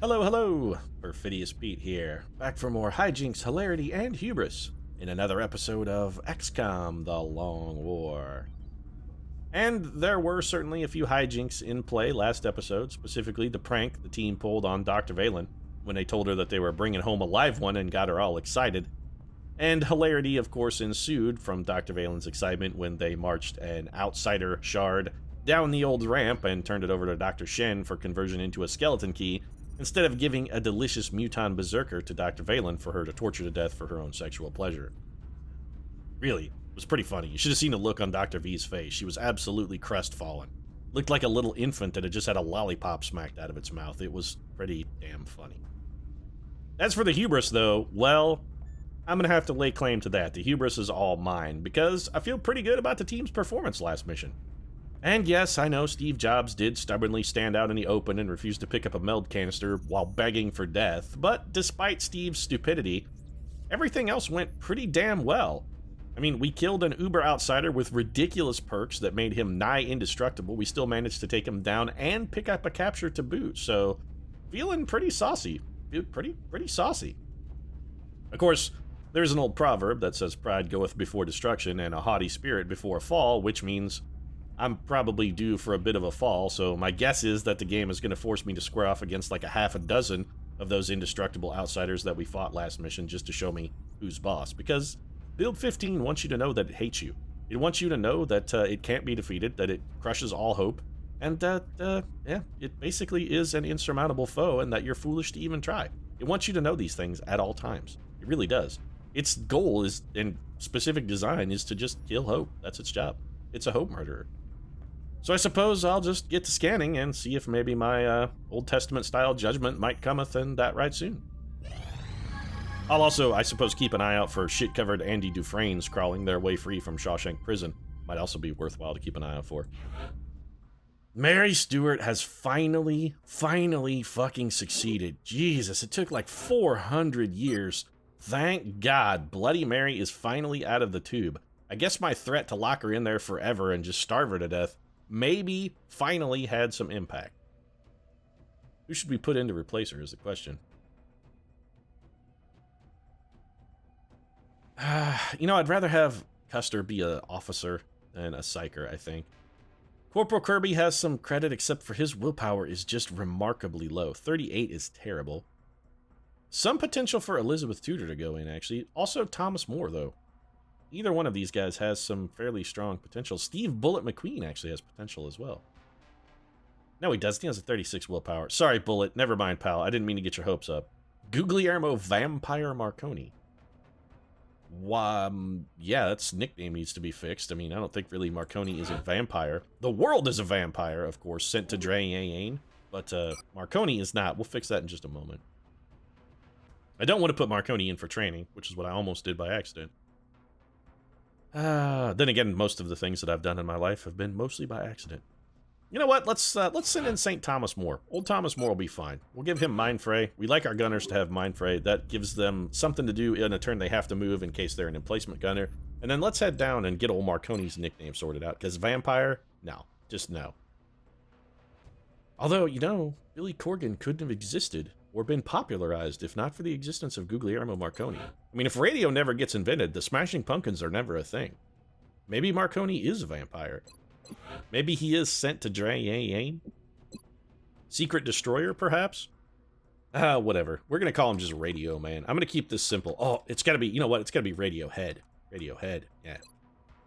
Hello, hello! Perfidious Pete here, back for more hijinks, hilarity, and hubris in another episode of XCOM: The Long War. And there were certainly a few hijinks in play last episode, specifically the prank the team pulled on Dr. Valen when they told her that they were bringing home a live one and got her all excited. And hilarity, of course, ensued from Dr. Valen's excitement when they marched an outsider shard down the old ramp and turned it over to Dr. Shen for conversion into a skeleton key, instead of giving a delicious muton berserker to Dr. Valen for her to torture to death for her own sexual pleasure. Really, it was pretty funny. You should have seen the look on Dr. V's face. She was absolutely crestfallen. Looked like a little infant that had just had a lollipop smacked out of its mouth. It was pretty damn funny. As for the hubris, though, well, I'm gonna have to lay claim to that. The hubris is all mine, because I feel pretty good about the team's performance last mission. And yes, I know Steve Jobs did stubbornly stand out in the open and refuse to pick up a meld canister while begging for death, but despite Steve's stupidity, everything else went pretty damn well. I mean, we killed an uber outsider with ridiculous perks that made him nigh indestructible. We still managed to take him down and pick up a capture to boot, so feeling pretty saucy. Pretty saucy. Of course, there's an old proverb that says pride goeth before destruction and a haughty spirit before a fall, which means I'm probably due for a bit of a fall, so my guess is that the game is going to force me to square off against like a half a dozen of those indestructible outsiders that we fought last mission just to show me who's boss. Because Build 15 wants you to know that it hates you. It wants you to know that it can't be defeated, that it crushes all hope, and that, it basically is an insurmountable foe and that you're foolish to even try. It wants you to know these things at all times. It really does. Its goal is, and specific design, is to just kill hope. That's its job. It's a hope murderer. So I suppose I'll just get to scanning and see if maybe my Old Testament-style judgment might cometh in that right soon. I'll also, I suppose, keep an eye out for shit-covered Andy Dufresne's crawling their way free from Shawshank Prison. Might also be worthwhile to keep an eye out for. Mary Stuart has finally fucking succeeded. Jesus, it took like 400 years. Thank God, Bloody Mary is finally out of the tube. I guess my threat to lock her in there forever and just starve her to death maybe finally had some impact. Who should we put in to replace her is the question. I'd rather have Custer be an officer than a psyker, I think. Corporal Kirby has some credit, except for his willpower is just remarkably low. 38 is terrible. Some potential for Elizabeth Tudor to go in, actually. Also Thomas More, though. Either one of these guys has some fairly strong potential. Steve Bullet McQueen actually has potential as well. No, he doesn't. He has a 36 willpower. Sorry, Bullet. Never mind, pal. I didn't mean to get your hopes up. Guglielmo Vampire Marconi. Yeah, that's nickname needs to be fixed. I mean, I don't think really Marconi is a vampire. The world is a vampire, of course, sent to Drain, but Marconi is not. We'll fix that in just a moment. I don't want to put Marconi in for training, which is what I almost did by accident. Then again, most of the things that I've done in my life have been mostly by accident. You know what? Let's send in St. Thomas More. Old Thomas More will be fine. We'll give him Mind Fray. We like our gunners to have Mind Fray. That gives them something to do in a turn they have to move in case they're an emplacement gunner. And then let's head down and get old Marconi's nickname sorted out. Because Vampire? No. Just no. Although, Billy Corgan couldn't have existed or been popularized if not for the existence of Guglielmo Marconi. I mean, if radio never gets invented, the Smashing Pumpkins are never a thing. Maybe Marconi is a vampire. Maybe he is sent to Drain. Secret Destroyer, perhaps? Whatever. We're gonna call him just Radio Man. I'm gonna keep this simple. Oh, it's gotta be, you know what? It's gotta be Radiohead. Radiohead, yeah.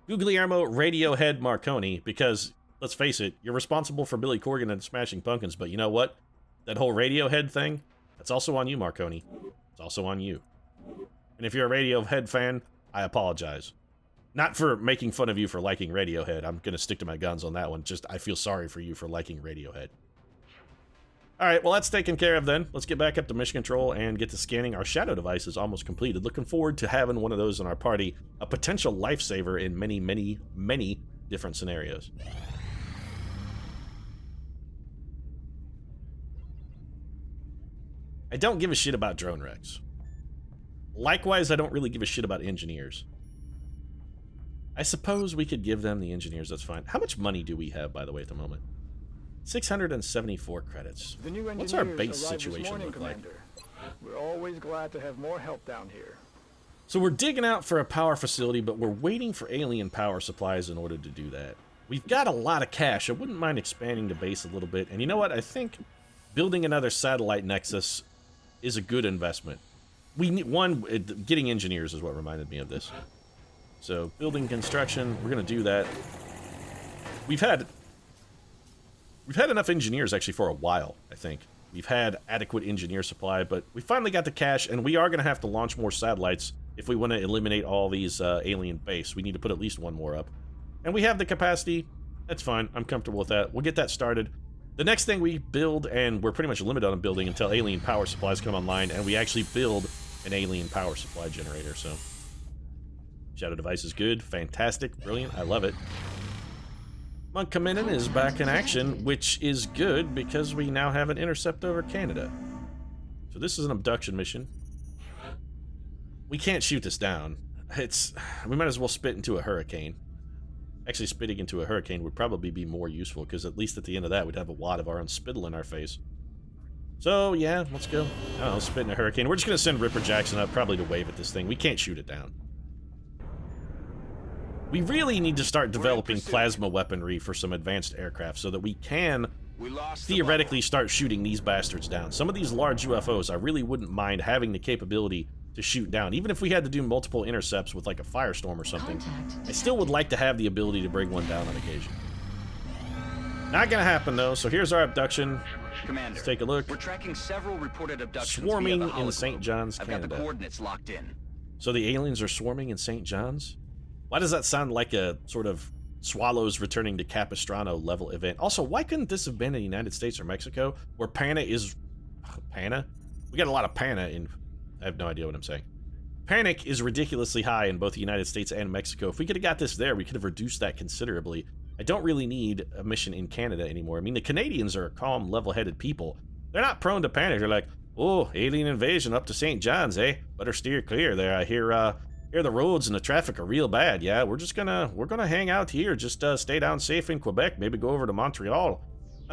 Guglielmo Radiohead Marconi, because, let's face it, you're responsible for Billy Corgan and Smashing Pumpkins, but you know what? That whole Radiohead thing, that's also on you, Marconi. It's also on you. And if you're a Radiohead fan, I apologize. Not for making fun of you for liking Radiohead. I'm going to stick to my guns on that one. Just, I feel sorry for you for liking Radiohead. Alright, well that's taken care of then. Let's get back up to mission control and get to scanning. Our shadow device is almost completed. Looking forward to having one of those in our party. A potential lifesaver in many different scenarios. I don't give a shit about drone wrecks. Likewise, I don't really give a shit about engineers. I suppose we could give them the engineers, that's fine. How much money do we have, by the way, at the moment? 674 credits. The new What's our engineers base arrived this situation morning, look like? Commander. We're always glad to have more help down here. So we're digging out for a power facility, but we're waiting for alien power supplies in order to do that. We've got a lot of cash. I wouldn't mind expanding the base a little bit. And you know what? I think building another satellite nexus is a good investment. We need getting engineers is what reminded me of this. So building construction, we're going to do that. We've had enough engineers actually for a while, I think. We've had adequate engineer supply, but we finally got the cash, and we are going to have to launch more satellites if we want to eliminate all these alien base. We need to put at least one more up. And we have the capacity. That's fine. I'm comfortable with that. We'll get that started. The next thing we build, and we're pretty much limited on building until alien power supplies come online, and we actually build an alien power supply generator, so... Shadow device is good, fantastic, brilliant, I love it. Monk Kaminin is back in action, which is good because we now have an intercept over Canada. So this is an abduction mission. We can't shoot this down. We might as well spit into a hurricane. Actually, spitting into a hurricane would probably be more useful, because at least at the end of that, we'd have a lot of our own spittle in our face. So, yeah, let's go. I don't know, spit in a hurricane. We're just going to send Ripper Jackson up, probably to wave at this thing. We can't shoot it down. We really need to start developing plasma weaponry for some advanced aircraft so that we can theoretically start shooting these bastards down. Some of these large UFOs, I really wouldn't mind having the capability to shoot down. Even if we had to do multiple intercepts with like a firestorm or something, I still would like to have the ability to bring one down on occasion. Not gonna happen though, so here's our abduction. Commander, let's take a look. We're tracking several reported abductions swarming via the in St. John's, I've Canada. got the coordinates locked in. So the aliens are swarming in St. John's? Why does that sound like a sort of Swallows returning to Capistrano level event? Also, why couldn't this have been in the United States or Mexico, where Pana is... Pana? We got a lot of Pana in... I have no idea what I'm saying. Panic is ridiculously high in both the United States and Mexico. If we could have got this there, we could have reduced that considerably. I don't really need a mission in Canada anymore. I mean, the Canadians are a calm, level-headed people. They're not prone to panic. They're like, oh, alien invasion up to St. John's, eh? Better steer clear there. I hear the roads and the traffic are real bad. Yeah, we're gonna hang out here. Just stay down safe in Quebec. Maybe go over to Montreal.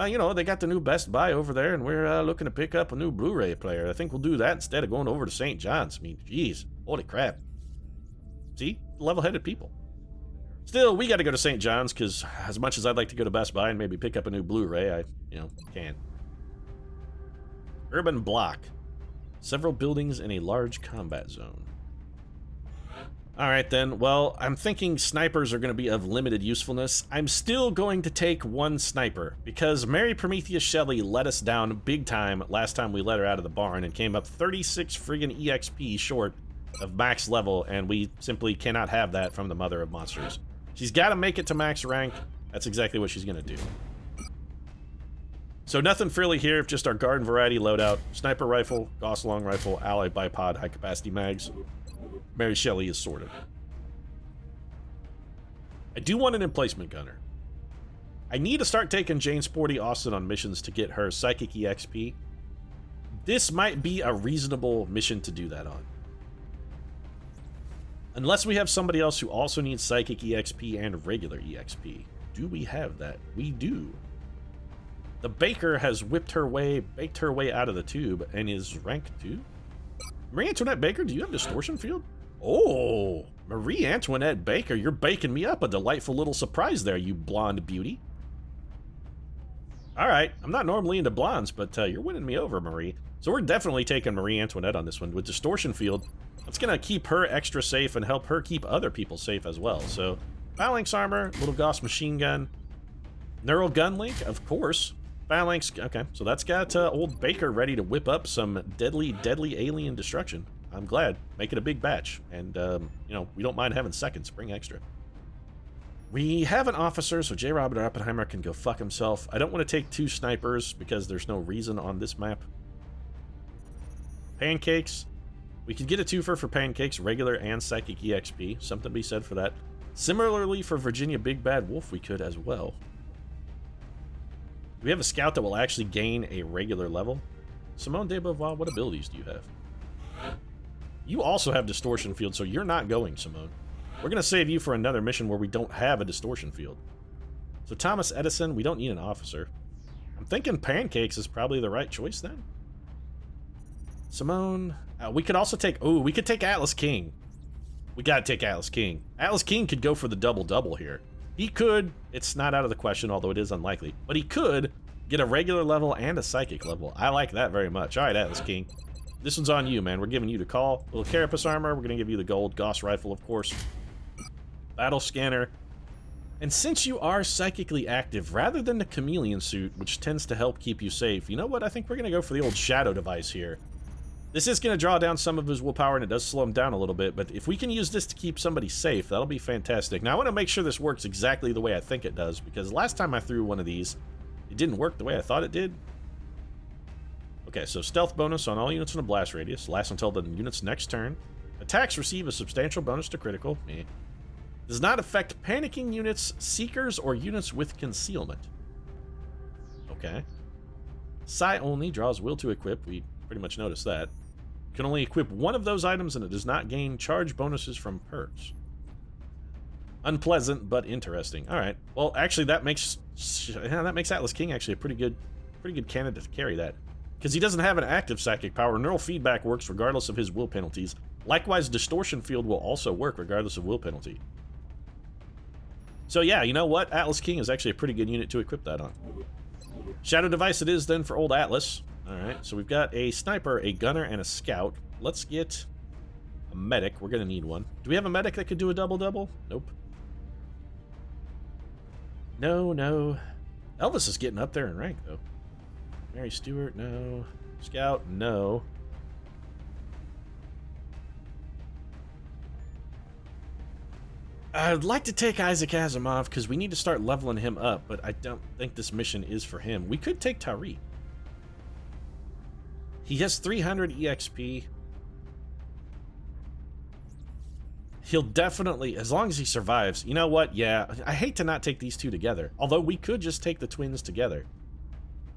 You know, they got the new Best Buy over there, and we're looking to pick up a new Blu-ray player. I think we'll do that instead of going over to St. John's. I mean, jeez, holy crap. See? Level-headed people. Still, we got to go to St. John's, because as much as I'd like to go to Best Buy and maybe pick up a new Blu-ray, I, can't. Urban block. Several buildings in a large combat zone. Alright then, well, I'm thinking snipers are going to be of limited usefulness. I'm still going to take one sniper, because Mary Prometheus Shelley let us down big time last time we let her out of the barn and came up 36 friggin' EXP short of max level, and we simply cannot have that from the Mother of Monsters. She's got to make it to max rank. That's exactly what she's going to do. So nothing frilly here, just our garden variety loadout. Sniper rifle, Gauss long rifle, ally bipod, high capacity mags. Mary Shelley is sorted. I do want an emplacement gunner. I need to start taking Jane Sporty Austin on missions to get her Psychic EXP. This might be a reasonable mission to do that on. Unless we have somebody else who also needs Psychic EXP and regular EXP. Do we have that? We do. The Baker has baked her way out of the tube and is rank 2. Marie Antoinette Baker, do you have Distortion Field? Oh, Marie Antoinette Baker, you're baking me up a delightful little surprise there, you blonde beauty. Alright, I'm not normally into blondes, but you're winning me over, Marie. So we're definitely taking Marie Antoinette on this one. With Distortion Field, that's going to keep her extra safe and help her keep other people safe as well. So, Phalanx Armor, Little Gauss Machine Gun, Neural Gun Link, of course. Phalanx, okay, so that's got old Baker ready to whip up some deadly alien destruction. I'm glad. Make it a big batch. And, we don't mind having seconds. Bring extra. We have an officer, so J. Robert Oppenheimer can go fuck himself. I don't want to take 2 snipers because there's no reason on this map. Pancakes. We could get a twofer for Pancakes, regular and Psychic EXP. Something to be said for that. Similarly, for Virginia Big Bad Wolf, we could as well. Do we have a scout that will actually gain a regular level? Simone de Beauvoir, what abilities do you have? You also have Distortion Field, so you're not going, Simone. We're going to save you for another mission where we don't have a Distortion Field. So Thomas Edison, we don't need an officer. I'm thinking pancakes is probably the right choice then. Simone. We could also take... Oh, we could take Atlas King. We gotta take Atlas King. Atlas King could go for the double-double here. He could... It's not out of the question, although it is unlikely. But he could get a regular level and a psychic level. I like that very much. All right, Atlas King. This one's on you, man. We're giving you the call. Little carapace armor. We're gonna give you the gold Gauss rifle, of course. Battle scanner. And since you are psychically active, rather than the chameleon suit, which tends to help keep you safe, you know what? I think we're going to go for the old shadow device here. This is going to draw down some of his willpower, and it does slow him down a little bit, but if we can use this to keep somebody safe, that'll be fantastic. Now, I want to make sure this works exactly the way I think it does, because last time I threw one of these, it didn't work the way I thought it did. Okay, so stealth bonus on all units in a blast radius, lasts until the unit's next turn. Attacks receive a substantial bonus to critical. Does not affect panicking units, seekers, or units with concealment. Okay. Psi only draws will to equip. We pretty much noticed that. Can only equip one of those items, and it does not gain charge bonuses from perks. Unpleasant, but interesting. All right. Well, actually, that makes Atlas King actually a pretty good candidate to carry that, because he doesn't have an active psychic power. Neural feedback works regardless of his will penalties. Likewise, distortion field will also work regardless of will penalty. So yeah, you know what? Atlas King is actually a pretty good unit to equip that on. Shadow device it is then for old Atlas. Alright, so we've got a sniper, a gunner, and a scout. Let's get a medic. We're going to need one. Do we have a medic that could do a double-double? Nope. No. Elvis is getting up there in rank, though. Mary Stewart, no. Scout, no. I'd like to take Isaac Asimov because we need to start leveling him up, but I don't think this mission is for him. We could take Tariq. He has 300 EXP. He'll definitely, as long as he survives. You know what? Yeah, I hate to not take these two together. Although we could just take the twins together.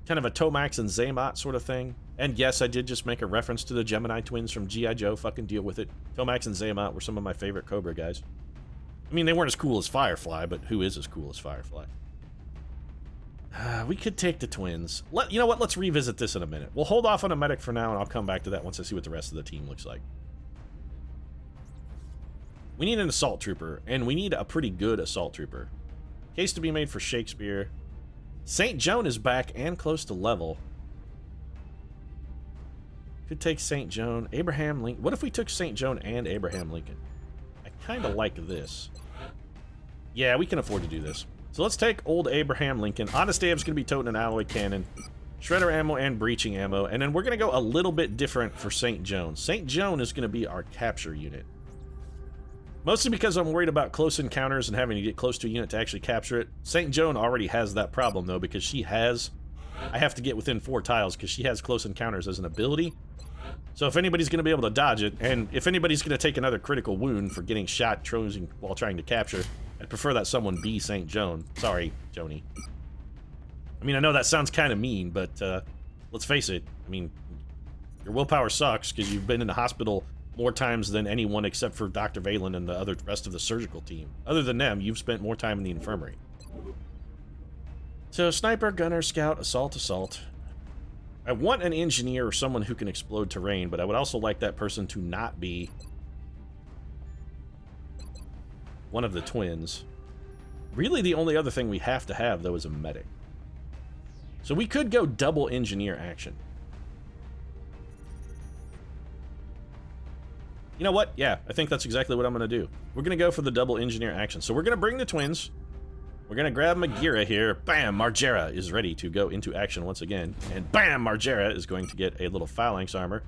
Kind of a Tomax and Zaymot sort of thing. And yes, I did just make a reference to the Gemini twins from G.I. Joe. Fucking deal with it. Tomax and Zaymot were some of my favorite Cobra guys. I mean, they weren't as cool as Firefly, but who is as cool as Firefly? We could take the twins. You know what? Let's revisit this in a minute. We'll hold off on a medic for now, and I'll come back to that once I see what the rest of the team looks like. We need an assault trooper, and we need a pretty good assault trooper. Case to be made for Shakespeare. St. Joan is back and close to level. Could take St. Joan. Abraham Lincoln. What if we took St. Joan and Abraham Lincoln? I kind of like this. Yeah, we can afford to do this. So let's take old Abraham Lincoln. Honest Dave's going to be toting an alloy cannon, shredder ammo, and breaching ammo. And then we're going to go a little bit different for St. Joan. St. Joan is going to be our capture unit. Mostly because I'm worried about close encounters and having to get close to a unit to actually capture it. St. Joan already has that problem, though, because she has... I have to get within 4 tiles because she has close encounters as an ability. So if anybody's going to be able to dodge it, and if anybody's going to take another critical wound for getting shot while trying to capture, I'd prefer that someone be St. Joan. Sorry, Joni. I mean, I know that sounds kind of mean, but let's face it. I mean, your willpower sucks because you've been in the hospital more times than anyone except for Dr. Valen and the rest of the surgical team. Other than them, you've spent more time in the infirmary. So, sniper, gunner, scout, assault. I want an engineer or someone who can explode terrain, but I would also like that person to not be one of the twins. Really, the only other thing we have to have, though, is a medic. So we could go double engineer action. You know what? Yeah, I think that's exactly what I'm going to do. We're going to go for the double engineer action. So we're going to bring the twins. We're going to grab Magira here. Bam! Margera is ready to go into action once again. And bam! Margera is going to get a little phalanx armor.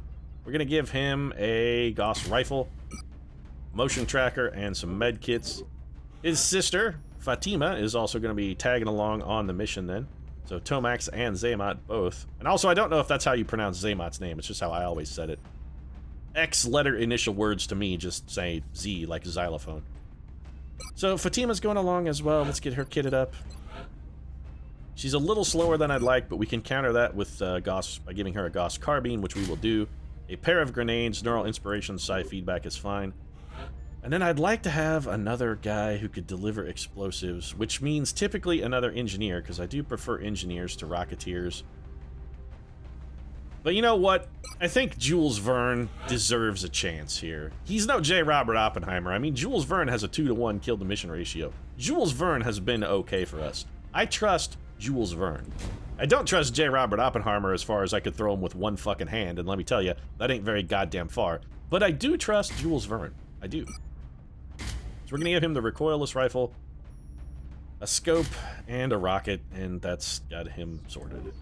We're going to give him a Gauss rifle, motion tracker, and some med kits. His sister, Fatima, is also going to be tagging along on the mission then. So Tomax and Zaymot both. And also, I don't know if that's how you pronounce Zaymot's name. It's just how I always said it. X letter initial words to me just say Z, like xylophone. So Fatima's going along as well. Let's get her kitted up. She's a little slower than I'd like, but we can counter that with Gauss by giving her a Gauss carbine, which we will do. A pair of grenades, neural inspiration, psi feedback is fine. And then I'd like to have another guy who could deliver explosives, which means typically another engineer, because I do prefer engineers to rocketeers. But you know what? I think Jules Verne deserves a chance here. He's no J. Robert Oppenheimer. I mean, Jules Verne has a 2-to-1 kill-to-mission ratio. Jules Verne has been okay for us. I trust Jules Verne. I don't trust J. Robert Oppenheimer as far as I could throw him with one fucking hand, and let me tell you, that ain't very goddamn far. But I do trust Jules Verne. I do. So we're gonna give him the recoilless rifle, a scope, and a rocket, and that's got him sorted.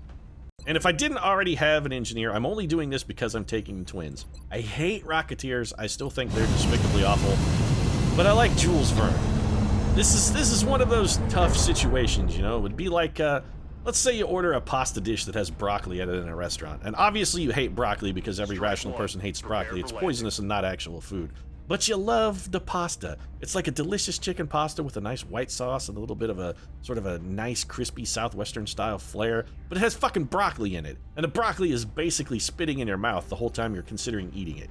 And if I didn't already have an engineer, I'm only doing this because I'm taking the twins. I hate Rocketeers. I still think they're despicably awful. But I like Jules Verne. This is one of those tough situations, you know? It would be like, let's say you order a pasta dish that has broccoli in it in a restaurant. And obviously you hate broccoli because every rational person hates broccoli. It's poisonous and not actual food. But you love the pasta. It's like a delicious chicken pasta with a nice white sauce and a little bit of a sort of a nice crispy southwestern style flair, but it has fucking broccoli in it. And the broccoli is basically spitting in your mouth the whole time you're considering eating it.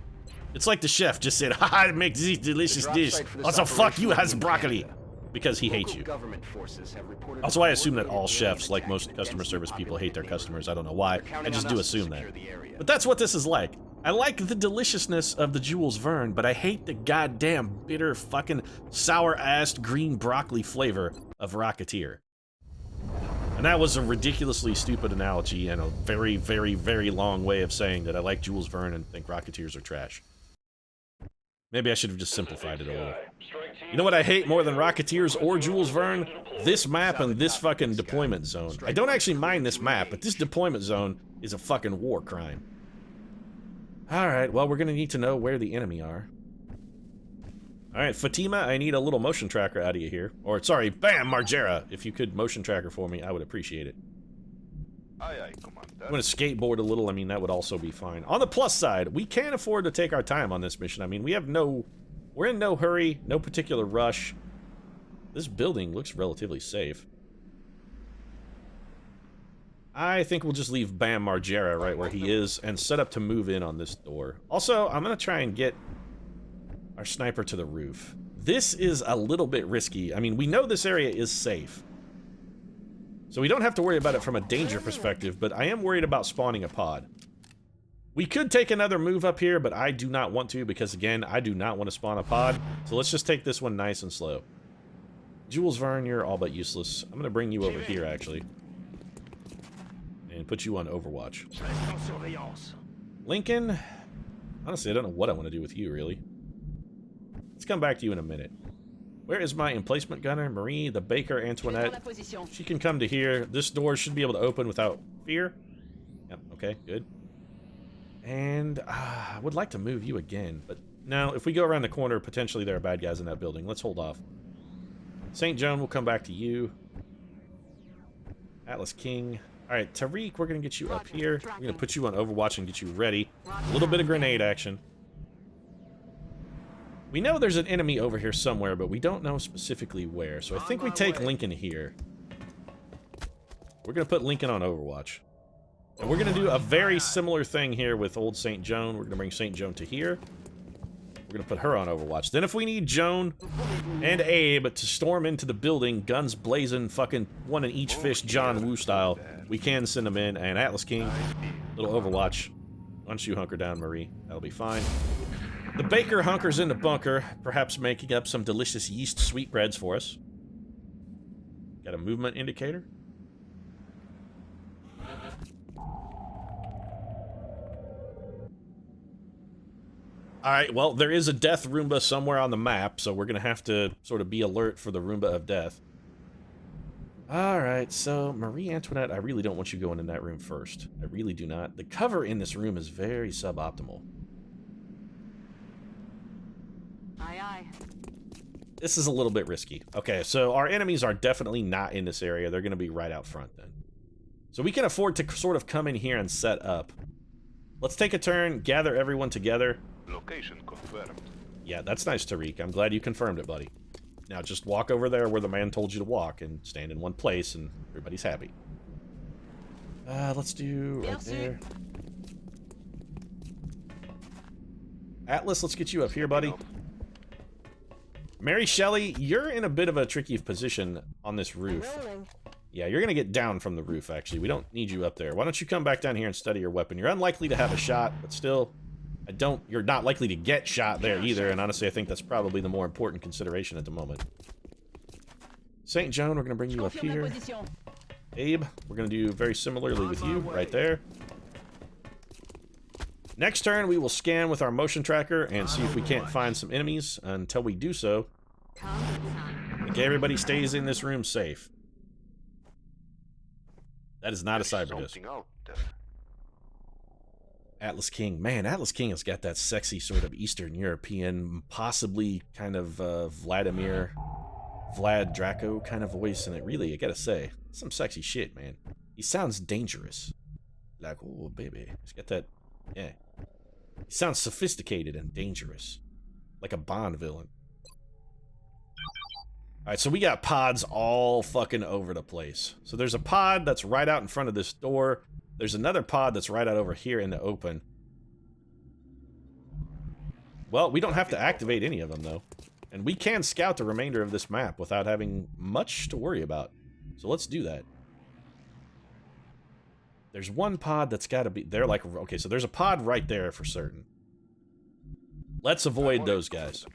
It's like the chef just said, "Haha, make this delicious dish. Also, fuck you, has broccoli." Because he hates you. Also, I assume that all chefs, like most customer service people, hate their customers. I don't know why. I just do assume that. But that's what this is like. I like the deliciousness of the Jules Verne, but I hate the goddamn bitter fucking sour-assed green broccoli flavor of Rocketeer. And that was a ridiculously stupid analogy and a very, very, very long way of saying that I like Jules Verne and think Rocketeers are trash. Maybe I should have just simplified it a little. You know what I hate more than Rocketeers or Jules Verne? This map and this fucking deployment zone. I don't actually mind this map, but this deployment zone is a fucking war crime. Alright, well, we're gonna need to know where the enemy are. Alright, Fatima, I need a little motion tracker out of you here. Or, sorry, bam, Margera! If you could motion tracker for me, I would appreciate it. I'm gonna skateboard a little, I mean, that would also be fine. On the plus side, we can afford to take our time on this mission. I mean, we're in no hurry, no particular rush. This building looks relatively safe. I think we'll just leave Bam Margera right where he is and set up to move in on this door. Also, I'm gonna try and get our sniper to the roof. This is a little bit risky. I mean, we know this area is safe, so we don't have to worry about it from a danger perspective, but I am worried about spawning a pod. We could take another move up here, but I do not want to because, again, I do not want to spawn a pod. So let's just take this one nice and slow. Jules Verne, you're all but useless. I'm going to bring you over here, actually. And put you on Overwatch. Lincoln, honestly, I don't know what I want to do with you, really. Let's come back to you in a minute. Where is my emplacement gunner? Marie, the baker, Antoinette. She can come to here. This door should be able to open without fear. Yep, okay, good. And I would like to move you again, but now if we go around the corner, potentially there are bad guys in that building. Let's hold off. St. Joan will come back to you. Atlas King. Alright, Tariq, we're going to get you up here. We're going to put you on Overwatch and get you ready. A little bit of grenade action. We know there's an enemy over here somewhere, but we don't know specifically where. So I think we take Lincoln here. We're going to put Lincoln on Overwatch. And we're going to do a very similar thing here with old St. Joan. We're going to bring St. Joan to here. We're going to put her on Overwatch. Then if we need Joan and Abe to storm into the building, guns blazing, fucking one in each fish, John Woo style, we can send them in. And Atlas King, little Overwatch. Why don't you hunker down, Marie? That'll be fine. The baker hunkers in the bunker, perhaps making up some delicious yeast sweetbreads for us. Got a movement indicator? Alright, well, there is a death Roomba somewhere on the map, so we're gonna have to sort of be alert for the Roomba of death. Alright, so Marie Antoinette, I really don't want you going in that room first. I really do not. The cover in this room is very suboptimal. Aye, aye. This is a little bit risky. Okay, so our enemies are definitely not in this area. They're gonna be right out front then. So we can afford to sort of come in here and set up. Let's take a turn, gather everyone together. Location confirmed. Yeah, that's nice, Tariq. I'm glad you confirmed it, buddy. Now just walk over there where the man told you to walk and stand in one place and everybody's happy. Let's do right there. Atlas, let's get you up here, buddy. Mary Shelley, you're in a bit of a tricky position on this roof. Yeah, you're gonna get down from the roof, actually. We don't need you up there. Why don't you come back down here and study your weapon? You're unlikely to have a shot, but still, you're not likely to get shot there either, and honestly, I think that's probably the more important consideration at the moment. St. Joan, we're gonna bring you up here. Abe, we're gonna do very similarly with you, right there. Next turn, we will scan with our motion tracker and see if we can't find some enemies. Until we do so, okay, everybody stays in this room safe. That is not a cyber disc. Atlas King. Man, Atlas King has got that sexy sort of Eastern European, possibly kind of Vlad Draco kind of voice in it. Really, I gotta say, some sexy shit, man. He sounds dangerous. Like, oh, baby. He's got that, yeah. He sounds sophisticated and dangerous. Like a Bond villain. Alright, so we got pods all fucking over the place. So there's a pod that's right out in front of this door. There's another pod that's right out over here in the open. Well, we don't have to activate any of them, though. And we can scout the remainder of this map without having much to worry about. So let's do that. There's one pod that's got to be... They're like... Okay, so there's a pod right there for certain. Let's avoid those guys.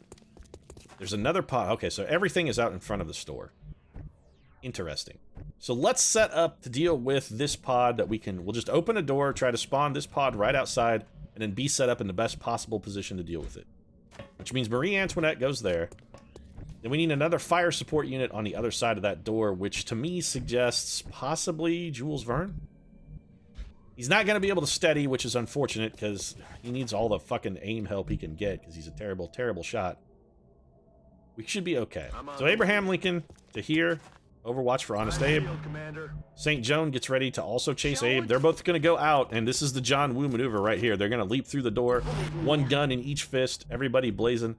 There's another pod. Okay, so everything is out in front of the store. Interesting. So let's set up to deal with this pod that we can... We'll just open a door, try to spawn this pod right outside, and then be set up in the best possible position to deal with it. Which means Marie Antoinette goes there. Then we need another fire support unit on the other side of that door, which to me suggests possibly Jules Verne. He's not going to be able to steady, which is unfortunate, because he needs all the fucking aim help he can get, because he's a terrible, terrible shot. We should be okay. So Abraham Lincoln to here. Overwatch for Honest Abe. St. Joan gets ready to also chase Abe. They're both going to go out, and this is the John Woo maneuver right here. They're going to leap through the door. One gun in each fist. Everybody blazing.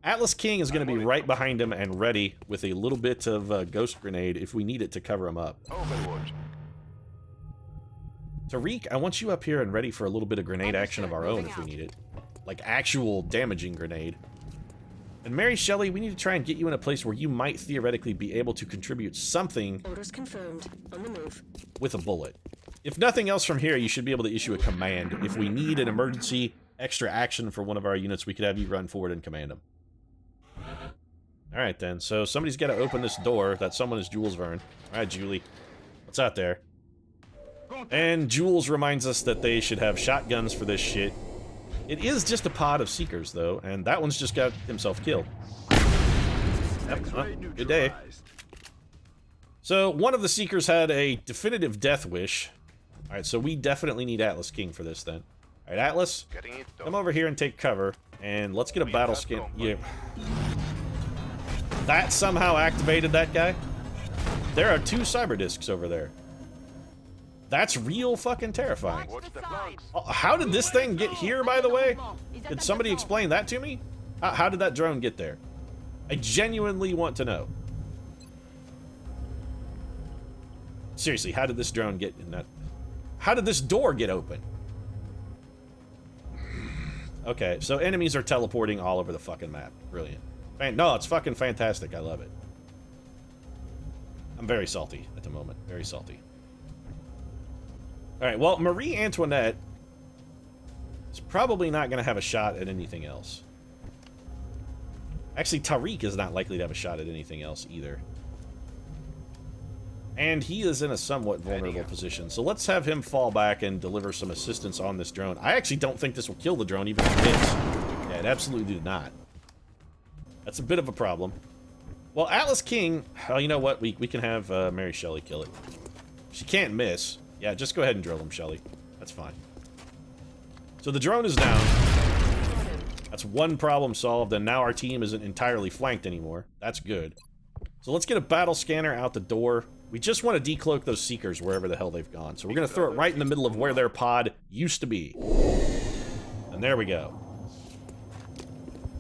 Atlas King is going to be right behind him and ready with a little bit of ghost grenade if we need it to cover him up. Tariq, I want you up here and ready for a little bit of grenade action of our own if we need it. Like actual damaging grenade. And Mary Shelley, we need to try and get you in a place where you might theoretically be able to contribute something. Orders confirmed. On the move. With a bullet. If nothing else from here, you should be able to issue a command. If we need an emergency extra action for one of our units, we could have you run forward and command them. Alright then, so somebody's got to open this door. That someone is Jules Verne. Alright, Julie. What's out there? And Jules reminds us that they should have shotguns for this shit. It is just a pod of Seekers, though, and that one's just got himself killed. Yep, well, good day. So, one of the Seekers had a definitive death wish. Alright, so we definitely need Atlas King for this, then. Alright, Atlas, come over here and take cover, and let's get a battle scan. Yeah. That somehow activated that guy? There are 2 cyber discs over there. That's real fucking terrifying. Oh, how did this thing get here, by the way? Could somebody explain that to me? How did that drone get there? I genuinely want to know. Seriously, how did this drone get in that? How did this door get open? Okay, so enemies are teleporting all over the fucking map. Brilliant. No, it's fucking fantastic. I love it. I'm very salty at the moment. Very salty. Alright, well, Marie Antoinette is probably not going to have a shot at anything else. Actually, Tariq is not likely to have a shot at anything else either. And he is in a somewhat vulnerable position, so let's have him fall back and deliver some assistance on this drone. I actually don't think this will kill the drone, even if it hits. Yeah, it absolutely did not. That's a bit of a problem. Well, Atlas King, well, you know what? We can have Mary Shelley kill it. She can't miss. Yeah, just go ahead and drill him, Shelley. That's fine. So the drone is down. That's one problem solved, and now our team isn't entirely flanked anymore. That's good. So let's get a battle scanner out the door. We just want to decloak those Seekers wherever the hell they've gone. So we're going to throw it right in the middle of where their pod used to be. And there we go.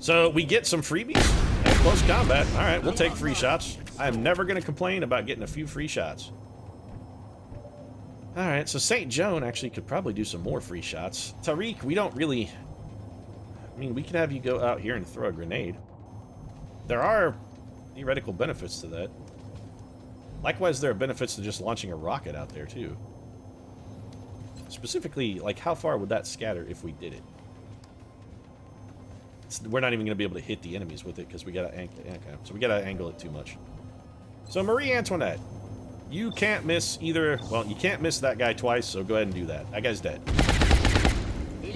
So we get some freebies at close combat. All right, we'll take free shots. I am never going to complain about getting a few free shots. Alright, so St. Joan actually could probably do some more free shots. Tariq, we don't really... I mean, we could have you go out here and throw a grenade. there are theoretical benefits to that. Likewise, there are benefits to just launching a rocket out there, too. Specifically, like, how far would that scatter if we did it? We're not even going to be able to hit the enemies with it because we got to so we got to angle it too much. So Marie Antoinette, you can't miss either. Well, you can't miss that guy twice, so go ahead and do that. That guy's dead.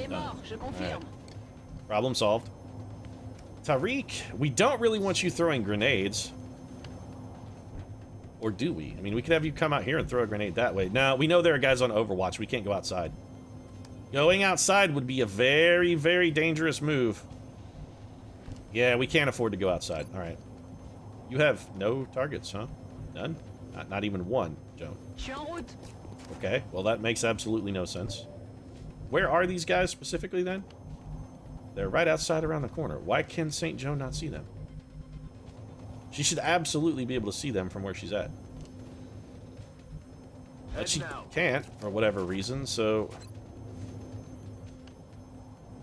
Right. Problem solved. Tariq, we don't really want you throwing grenades. Or do we? I mean, we could have you come out here and throw a grenade that way. Now, we know there are guys on Overwatch. We can't go outside. Going outside would be a very, very dangerous move. Yeah, we can't afford to go outside. All right. You have no targets, huh? None? Not even one, Joan. Okay, well, that makes absolutely no sense. Where are these guys specifically, then? They're right outside around the corner. Why can St. Joan not see them? She should absolutely be able to see them from where she's at. But she can't, for whatever reason, so...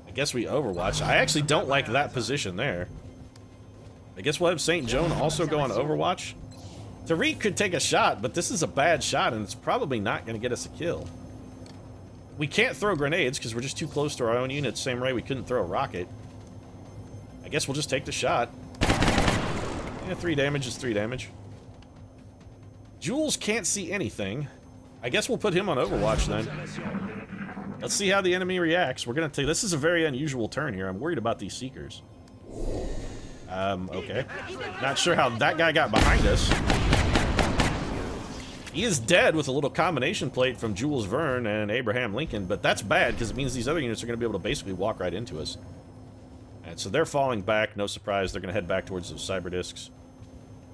I guess we Overwatch. I actually don't like that position there. I guess we'll have St. Joan also go on Overwatch. Tariq could take a shot, but this is a bad shot, and it's probably not going to get us a kill. We can't throw grenades, because we're just too close to our own units, same way we couldn't throw a rocket. I guess we'll just take the shot. Yeah, 3 damage is 3 damage. Jules can't see anything. I guess we'll put him on Overwatch then. Let's see how the enemy reacts. We're gonna take... This is a very unusual turn here. I'm worried about these Seekers. Okay. Not sure how that guy got behind us. He is dead with a little combination plate from Jules Verne and Abraham Lincoln, but that's bad because it means these other units are gonna be able to basically walk right into us. And so they're falling back, no surprise, they're gonna head back towards those cyber discs.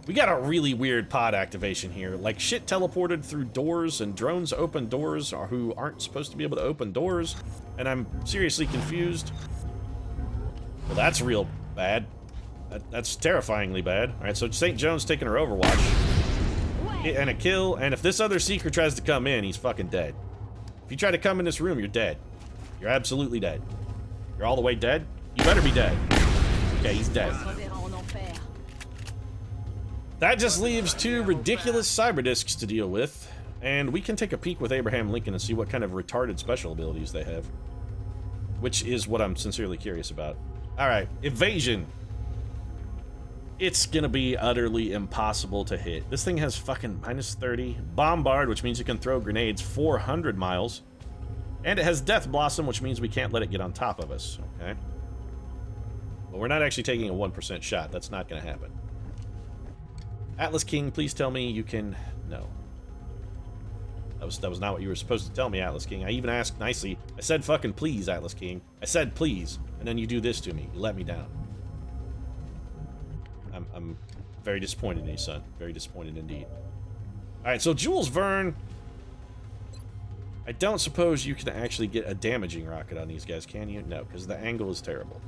We got a really weird pod activation here. Like, shit teleported through doors, and drones open doors who aren't supposed to be able to open doors, and I'm seriously confused. Well, that's real bad. That's terrifyingly bad. Alright, so St. Joan's taking her Overwatch. And a kill, and if this other Seeker tries to come in, he's fucking dead. If you try to come in this room, you're dead. You're absolutely dead. You're all the way dead? You better be dead. Okay, he's dead. That just leaves 2 ridiculous cyber discs to deal with, and we can take a peek with Abraham Lincoln and see what kind of retarded special abilities they have. Which is what I'm sincerely curious about. Alright, evasion. It's gonna be utterly impossible to hit. This thing has fucking minus 30. Bombard, which means you can throw grenades 400 miles. And it has Death Blossom, which means we can't let it get on top of us, okay? But we're not actually taking a 1% shot. That's not gonna happen. Atlas King, please tell me you can... No. That was not what you were supposed to tell me, Atlas King. I even asked nicely. I said fucking please, Atlas King. I said please. And then you do this to me. You let me down. I'm very disappointed in you, son. Very disappointed indeed. Alright, so Jules Verne... I don't suppose you can actually get a damaging rocket on these guys, can you? No, because the angle is terrible.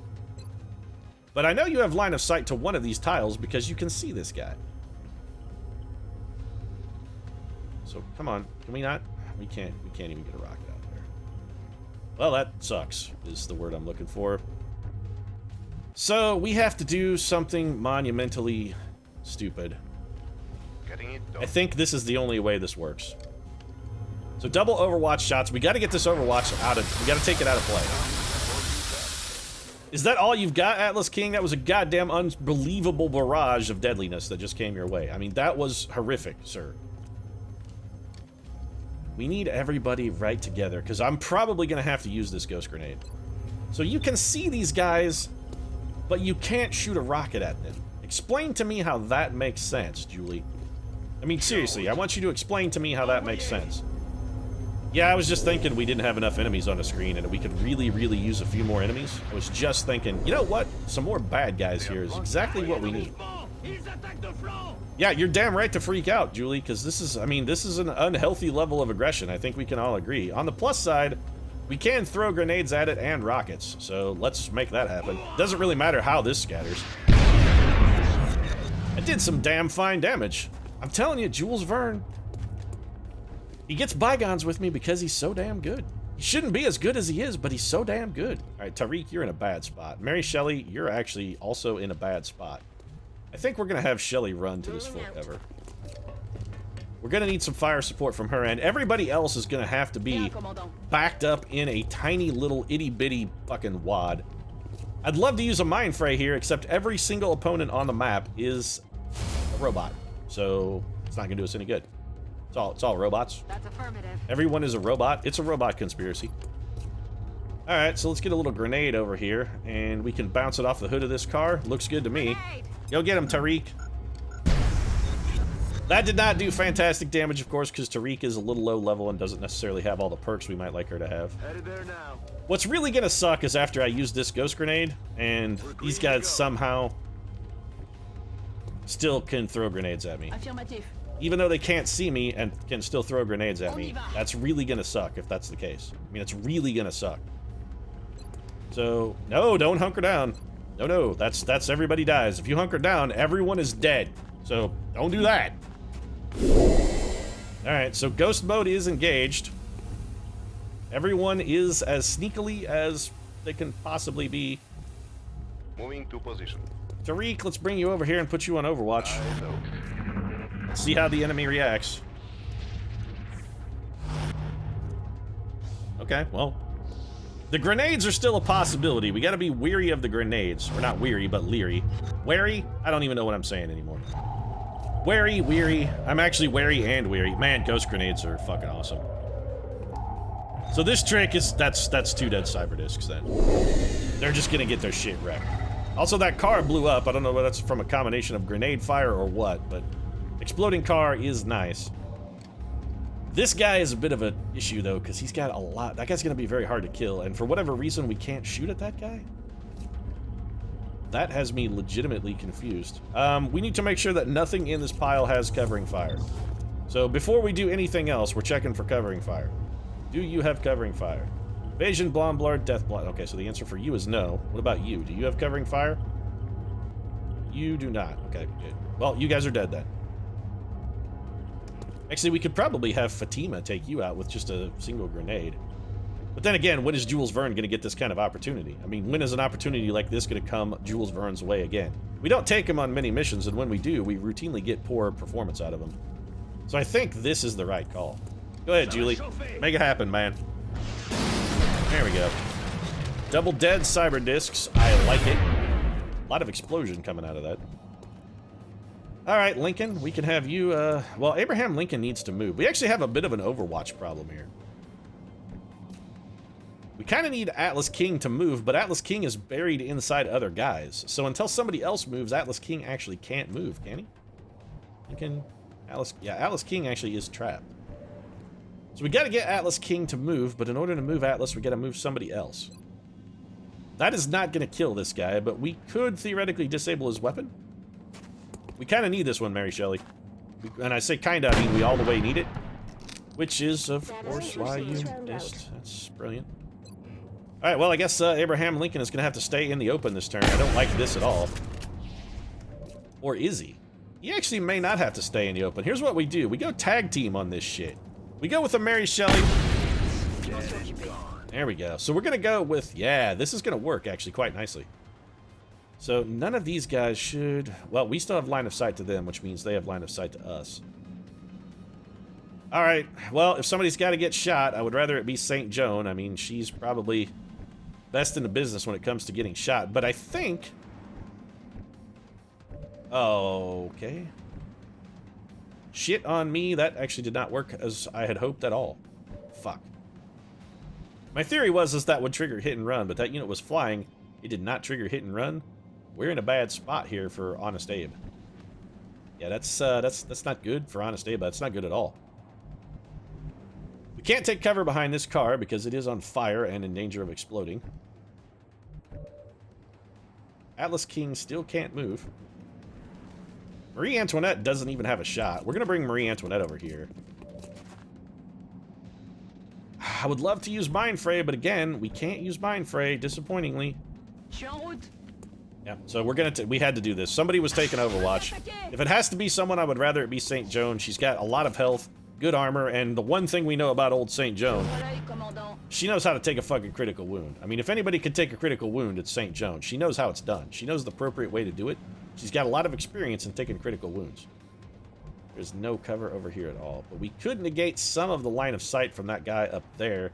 But I know you have line of sight to one of these tiles because you can see this guy. So, come on. Can we not? We can't even get a rocket out there. Well, that sucks, is the word I'm looking for. So, we have to do something monumentally stupid. I think this is the only way this works. So, double Overwatch shots. We gotta get this Overwatch out of... We gotta take it out of play. Is that all you've got, Atlas King? That was a goddamn unbelievable barrage of deadliness that just came your way. I mean, that was horrific, sir. We need everybody right together, because I'm probably going to have to use this ghost grenade. So you can see these guys, but you can't shoot a rocket at them. Explain to me how that makes sense, Julie. I mean, seriously, I want you to explain to me how that makes sense. Yeah, I was just thinking we didn't have enough enemies on the screen and we could really, really use a few more enemies. I was just thinking, you know what? Some more bad guys here is exactly what we need. Yeah, you're damn right to freak out, Julie, because this is, I mean, this is an unhealthy level of aggression. I think we can all agree. On the plus side, we can throw grenades at it and rockets, so let's make that happen. Doesn't really matter how this scatters. I did some damn fine damage. I'm telling you, Jules Verne. He gets bygones with me because he's so damn good. He shouldn't be as good as he is, but he's so damn good. All right, Tariq, you're in a bad spot. Mary Shelley, you're actually also in a bad spot. I think we're going to have Shelly run to this full cover. We're going to need some fire support from her, and everybody else is going to have to be backed up in a tiny little itty-bitty fucking wad. I'd love to use a mind fray here, except every single opponent on the map is a robot. So it's not going to do us any good. It's all robots. That's affirmative. Everyone is a robot. It's a robot conspiracy. Alright, so let's get a little grenade over here, and we can bounce it off the hood of this car. Looks good to me. Grenade! Go get him, Tariq. That did not do fantastic damage, of course, because Tariq is a little low level and doesn't necessarily have all the perks we might like her to have. Headed there now. What's really gonna suck is after I use this ghost grenade, and these guys somehow still can throw grenades at me. Affirmative. Even though they can't see me and can still throw grenades at me, that's really gonna suck if that's the case. I mean, it's really gonna suck. So, no, don't hunker down. No, that's everybody dies. If you hunker down, everyone is dead. So, don't do that. Alright, so ghost mode is engaged. Everyone is as sneakily as they can possibly be. Moving to position. Tariq, let's bring you over here and put you on Overwatch. See how the enemy reacts. Okay, well. The grenades are still a possibility. We gotta be weary of the grenades. Or not weary, but leery. Wary? I don't even know what I'm saying anymore. Wary, weary. I'm actually wary and weary. Man, ghost grenades are fucking awesome. So this trick is, that's 2 dead cyber discs then. They're just gonna get their shit wrecked. Also, that car blew up. I don't know whether that's from a combination of grenade fire or what, but exploding car is nice. This guy is a bit of an issue though, because he's got a lot. That guy's gonna be very hard to kill, and for whatever reason, we can't shoot at that guy. That has me legitimately confused. We need to make sure that nothing in this pile has covering fire. So before we do anything else, we're checking for covering fire. Do you have covering fire? Evasion, Blonde, Death Blood. Okay, so the answer for you is no. What about you? Do you have covering fire? You do not. Okay, good. Well, you guys are dead then. Actually, we could probably have Fatima take you out with just a single grenade. But then again, when is Jules Verne going to get this kind of opportunity? I mean, when is an opportunity like this going to come Jules Verne's way again? We don't take him on many missions, and when we do, we routinely get poor performance out of him. So I think this is the right call. Go ahead, Julie. Make it happen, man. There we go. Double dead cyber discs. I like it. A lot of explosion coming out of that. Alright, Lincoln, we can have you, well, Abraham Lincoln needs to move. We actually have a bit of an Overwatch problem here. We kind of need Atlas King to move, but Atlas King is buried inside other guys. So until somebody else moves, Atlas King actually can't move, can he? Lincoln, Atlas King actually is trapped. So we gotta get Atlas King to move, but in order to move Atlas, we gotta move somebody else. That is not gonna kill this guy, but we could theoretically disable his weapon. We kind of need this one, Mary Shelley. And I say kind of, I mean we all the way need it. Which is, of course, why you missed. That's brilliant. Alright, well, I guess Abraham Lincoln is going to have to stay in the open this turn. I don't like this at all. Or is he? He actually may not have to stay in the open. Here's what we do. We go tag team on this shit. We go with a Mary Shelley. There we go. So we're going to go with, yeah, this is going to work actually quite nicely. So none of these guys should... Well, we still have line of sight to them, which means they have line of sight to us. Alright, well, if somebody's got to get shot, I would rather it be St. Joan. I mean, she's probably best in the business when it comes to getting shot. But I think... Oh, okay. Shit on me, that actually did not work as I had hoped at all. Fuck. My theory was that would trigger hit and run, but that unit was flying. It did not trigger hit and run. We're in a bad spot here for Honest Abe. Yeah, that's not good for Honest Abe. That's not good at all. We can't take cover behind this car because it is on fire and in danger of exploding. Atlas King still can't move. Marie Antoinette doesn't even have a shot. We're going to bring Marie Antoinette over here. I would love to use Mind Fray, but again, we can't use Mind Fray, disappointingly. Yeah, so we had to do this. Somebody was taking Overwatch. If it has to be someone, I would rather it be St. Joan. She's got a lot of health, good armor, and the one thing we know about old St. Joan, she knows how to take a fucking critical wound. I mean, if anybody could take a critical wound, it's St. Joan. She knows how it's done. She knows the appropriate way to do it. She's got a lot of experience in taking critical wounds. There's no cover over here at all. But we could negate some of the line of sight from that guy up there,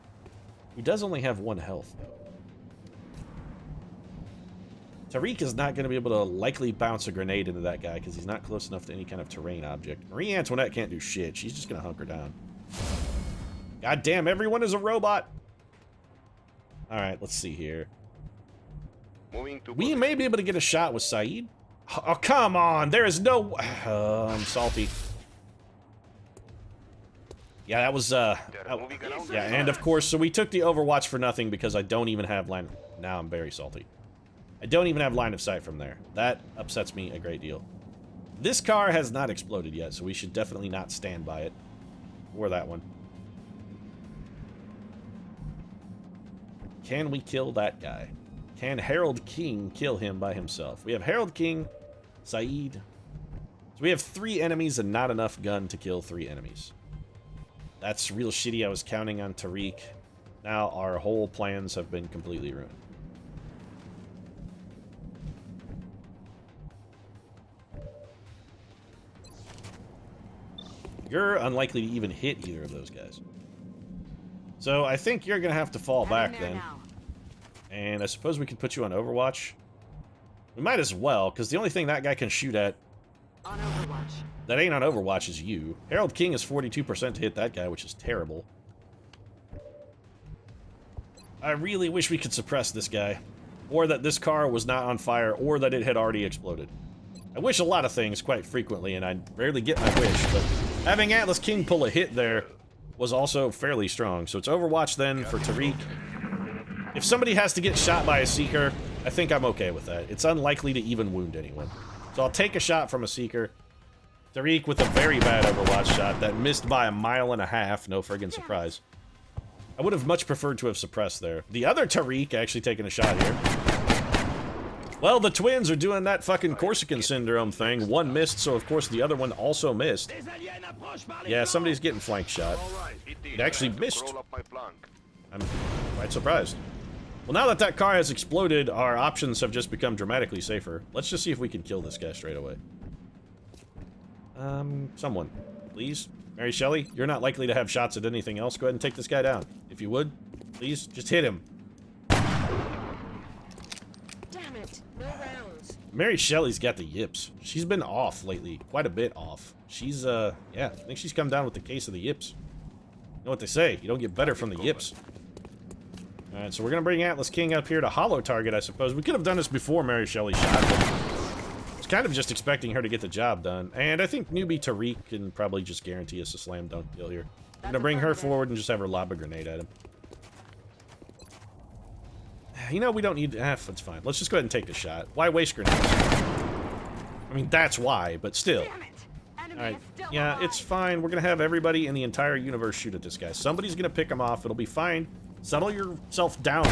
who does only have 1 health, though. Tariq is not going to be able to likely bounce a grenade into that guy because he's not close enough to any kind of terrain object. Marie Antoinette can't do shit. She's just going to hunker down. God damn, everyone is a robot! Alright, let's see here. Moving to We may be able to get a shot with Saeed. Oh, come on! There is no... I'm salty. Yeah, that was, They're moving around. yeah, and of course, so we took the Overwatch for nothing because I don't even have line... Now I'm very salty. I don't even have line of sight from there. That upsets me a great deal. This car has not exploded yet, so we should definitely not stand by it. Or that one. Can we kill that guy? Can Harold King kill him by himself? We have Harold King, Saeed. So we have 3 enemies and not enough gun to kill 3 enemies. That's real shitty. I was counting on Tariq. Now our whole plans have been completely ruined. You're unlikely to even hit either of those guys. So I think you're going to have to fall back then. And I suppose we could put you on Overwatch. We might as well, because the only thing that guy can shoot at On Overwatch. that ain't on Overwatch is you. Harold King is 42% to hit that guy, which is terrible. I really wish we could suppress this guy. Or that this car was not on fire, or that it had already exploded. I wish a lot of things quite frequently, and I rarely get my wish, but having Atlas King pull a hit there was also fairly strong. So it's Overwatch then for Tariq. If somebody has to get shot by a Seeker, I think I'm okay with that. It's unlikely to even wound anyone. So I'll take a shot from a Seeker. Tariq with a very bad Overwatch shot that missed by 1.5 miles, no friggin' surprise. I would have much preferred to have suppressed there. The other Tariq actually taking a shot here. Well, the twins are doing that fucking Corsican syndrome thing. One missed, so of course the other one also missed. Yeah, somebody's getting flank shot. It actually missed. Roll up my flank. I'm quite surprised. Well, now that that car has exploded, our options have just become dramatically safer. Let's just see if we can kill this guy straight away. Someone, please. Mary Shelley, you're not likely to have shots at anything else. Go ahead and take this guy down. If you would, please, just hit him. Damn it. No rounds. Mary Shelley's got the yips. She's been off lately. Quite a bit off. She's, yeah, I think she's come down with the case of the yips. You know what they say, you don't get better from the yips. Alright, so we're gonna bring Atlas King up here to hollow target, I suppose. We could have done this before Mary Shelley shot, but I was kind of just expecting her to get the job done. And I think newbie Tariq can probably just guarantee us a slam dunk kill here. I'm gonna bring her forward and just have her lob a grenade at him. You know, we don't need... it's fine. Let's just go ahead and take the shot. Why waste grenades? I mean, that's why, but still. Damn it! Enemy Alright, is still yeah, alive. it's fine. We're gonna have everybody in the entire universe shoot at this guy. Somebody's gonna pick him off. It'll be fine. Settle yourself down.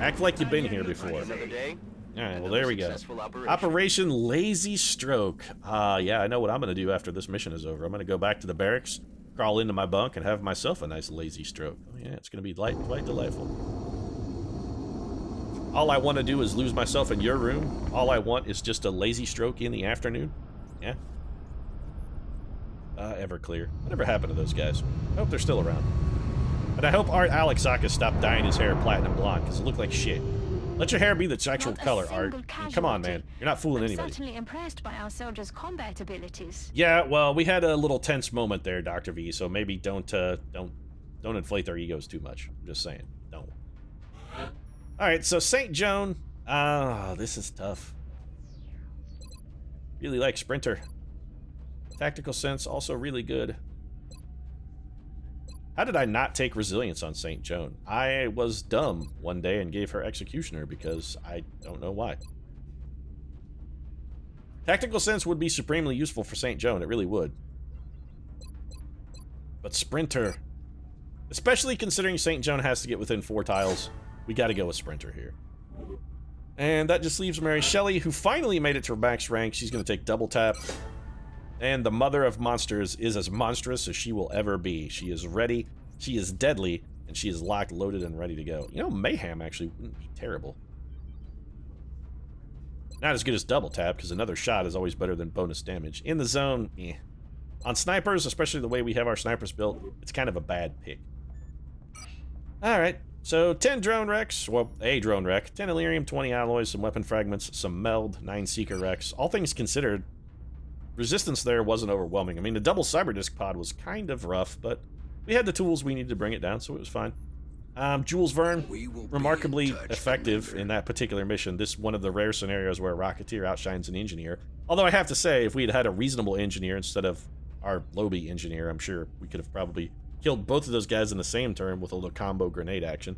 Act like you've been here before. Another day. Alright, well, there we go. Successful operation. Operation Lazy Stroke. Yeah, I know what I'm gonna do after this mission is over. I'm gonna go back to the barracks, crawl into my bunk, and have myself a nice lazy stroke. Oh, yeah, it's gonna be quite delightful. All I want to do is lose myself in your room. All I want is just a lazy stroke in the afternoon. Yeah. Everclear. Whatever happened to those guys? I hope they're still around. And I hope Art Alexakis stopped dyeing his hair platinum blonde, because it looked like shit. Let your hair be the actual Not a color, Art. single I mean, come on, man. You're not fooling I'm anybody. certainly impressed by our soldiers' combat abilities. Yeah, well, we had a little tense moment there, Dr. V, so maybe don't inflate their egos too much. I'm just saying. Don't. Alright, so St. Joan. This is tough. Really like Sprinter. Tactical sense, also really good. How did I not take Resilience on St. Joan? I was dumb one day and gave her Executioner because I don't know why. Tactical sense would be supremely useful for St. Joan, it really would. But Sprinter, especially considering St. Joan has to get within 4 tiles, we gotta go with Sprinter here. And that just leaves Mary Shelley, who finally made it to her max rank. She's gonna take double tap. And the mother of monsters is as monstrous as she will ever be. She is ready, she is deadly, and she is locked, loaded, and ready to go. You know, Mayhem actually wouldn't be terrible. Not as good as double tap, because another shot is always better than bonus damage. In the zone, eh. On snipers, especially the way we have our snipers built, it's kind of a bad pick. Alright, so 10 drone wrecks, well, a drone wreck, 10 Illyrium, 20 alloys, some weapon fragments, some meld, 9 seeker wrecks. All things considered, resistance there wasn't overwhelming. I mean, the double cyber pod was kind of rough, but we had the tools we needed to bring it down, so it was fine. Jules Verne, remarkably effective in that particular mission. This one of the rare scenarios where a Rocketeer outshines an engineer. Although I have to say, if we had had a reasonable engineer instead of our Lobby engineer, I'm sure we could have probably killed both of those guys in the same turn with a little combo grenade action.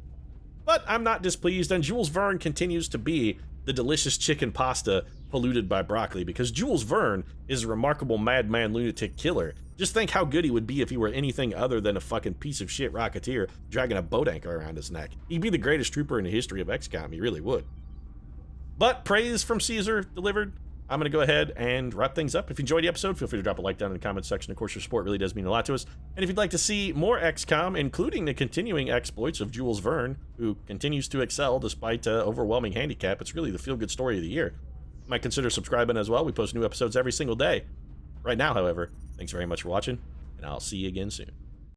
But I'm not displeased, and Jules Verne continues to be the delicious chicken pasta polluted by broccoli, because Jules Verne is a remarkable madman lunatic killer. Just think how good he would be if he were anything other than a fucking piece of shit Rocketeer dragging a boat anchor around his neck. He'd be the greatest trooper in the history of XCOM, he really would. But praise from Caesar delivered. I'm going to go ahead and wrap things up. If you enjoyed the episode, feel free to drop a like down in the comments section. Of course, your support really does mean a lot to us. And if you'd like to see more XCOM, including the continuing exploits of Jules Verne, who continues to excel despite overwhelming handicap, it's really the feel-good story of the year. You might consider subscribing as well. We post new episodes every single day. Right now, however, thanks very much for watching, and I'll see you again soon.